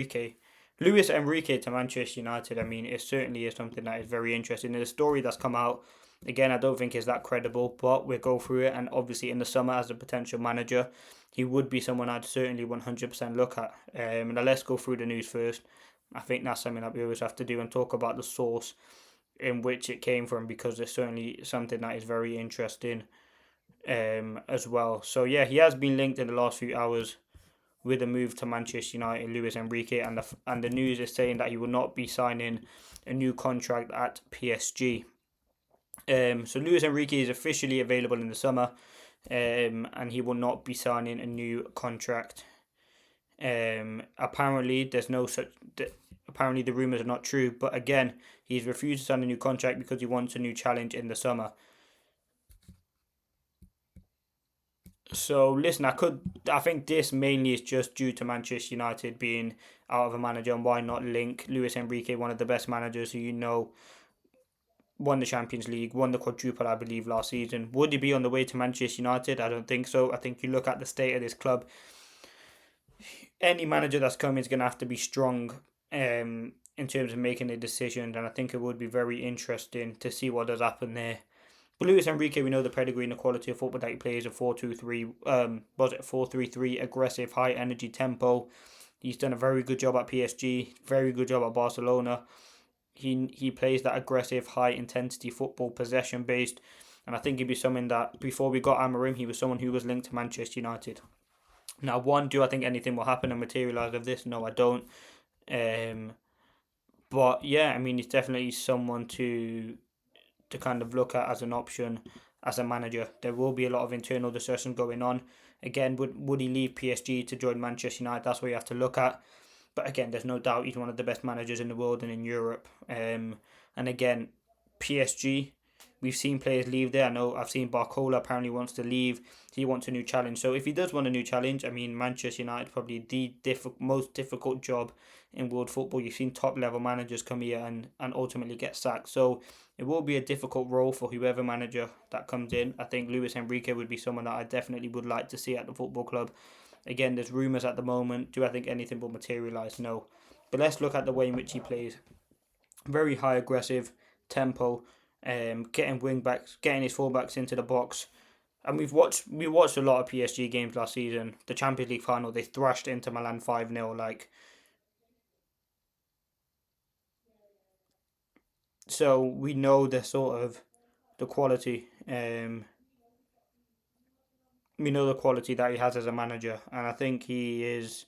UK. Luis Enrique to Manchester United, I mean, it certainly is something that is very interesting. And the story that's come out, again, I don't think is that credible, but we'll go through it. And obviously, in the summer, as a potential manager, he would be someone I'd certainly 100% look at. Now, let's go through the news first. I think that's something that we always have to do and talk about the source in which it came from, because it's certainly something that is very interesting as well. So, yeah, he has been linked in the last few hours with a move to Manchester United, Luis Enrique, and the news is saying that he will not be signing a new contract at PSG. So Luis Enrique is officially available in the summer, and he will not be signing a new contract. Apparently, there's no such. Apparently, the rumors are not true. But again, he's refused to sign a new contract because he wants a new challenge in the summer. So listen, I think this mainly is just due to Manchester United being out of a manager, and why not link Luis Enrique, one of the best managers who won the Champions League, won the quadruple, I believe, last season. Would he be on the way to Manchester United? I don't think so. I think you look at the state of this club, any manager that's coming is going to have to be strong in terms of making a decision, and I think it would be very interesting to see what does happen there. But Luis Enrique, we know the pedigree and the quality of football that he plays, a 4-2-3, 4-3-3, aggressive, high energy tempo. He's done a very good job at PSG, very good job at Barcelona. He plays that aggressive, high intensity football, possession based, and I think he'd be someone that, before we got Amorim, he was someone who was linked to Manchester United. Now, do I think anything will happen and materialise of this? No, I don't. But yeah, I mean, he's definitely someone to kind of look at as an option as a manager. There will be a lot of internal discussion going on. Again, would he leave PSG to join Manchester United? That's what you have to look at. But again, there's no doubt he's one of the best managers in the world and in Europe. And again, PSG, we've seen players leave there. I know I've seen Barcola apparently wants to leave. He wants a new challenge. So if he does want a new challenge, I mean, Manchester United probably the most difficult job in world football. You've seen top level managers come here and ultimately get sacked. So it will be a difficult role for whoever manager that comes in. I think Luis Enrique would be someone that I definitely would like to see at the football club. Again, there's rumours at the moment. Do I think anything will materialise? No. But let's look at the way in which he plays. Very high aggressive tempo, getting wing backs, getting his fullbacks into the box. And we watched a lot of PSG games last season. The Champions League final, they thrashed Inter Milan 5-0. So we know the quality. We know the quality that he has as a manager, and I think he's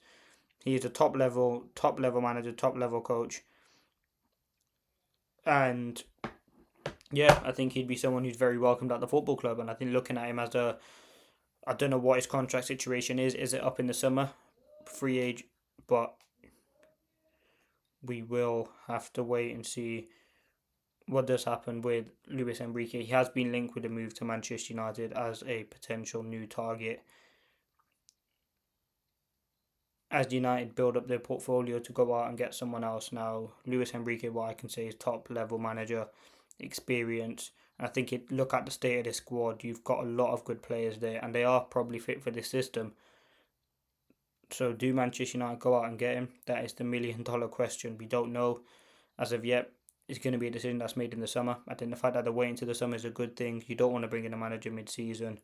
a top level manager, top level coach. And yeah, I think he'd be someone who's very welcomed at the football club. And I think looking at him as I don't know what his contract situation is. Is it up in the summer, free age? But we will have to wait and see what does happen with Luis Enrique. He has been linked with a move to Manchester United as a potential new target, as United build up their portfolio to go out and get someone else. Now, Luis Enrique, what I can say, is top level manager, experience. And I think look at the state of the squad. You've got a lot of good players there, and they are probably fit for this system. So do Manchester United go out and get him? That is the $1 million question. We don't know as of yet. It's going to be a decision that's made in the summer. I think the fact that they're waiting to the summer is a good thing. You don't want to bring in a manager mid-season.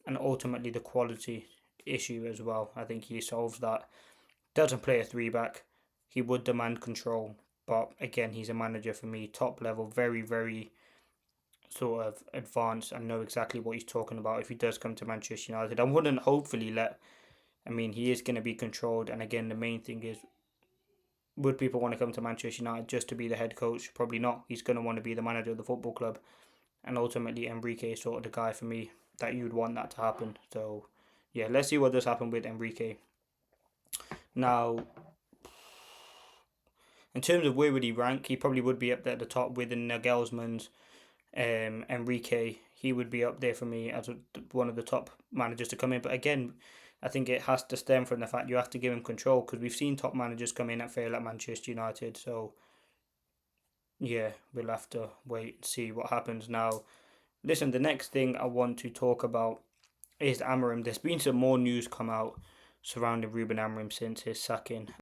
And ultimately the quality issue as well. I think he solves that. Doesn't play a 3-back. He would demand control. But again, he's a manager for me. Top level. Very, very sort of advanced and know exactly what he's talking about if he does come to Manchester United. I wouldn't hopefully he is going to be controlled. And again, the main thing is, would people want to come to Manchester United just to be the head coach? Probably not. He's going to want to be the manager of the football club. And ultimately, Enrique is sort of the guy for me that you'd want that to happen. So, yeah, let's see what does happen with Enrique. Now, in terms of where would he rank, he probably would be up there at the top with the Nagelsmann's. Enrique, he would be up there for me as one of the top managers to come in. But again, I think it has to stem from the fact you have to give him control, because we've seen top managers come in and fail at Manchester United. So, yeah, we'll have to wait and see what happens. Now, listen, the next thing I want to talk about is Amorim. There's been some more news come out surrounding Ruben Amorim since his sacking.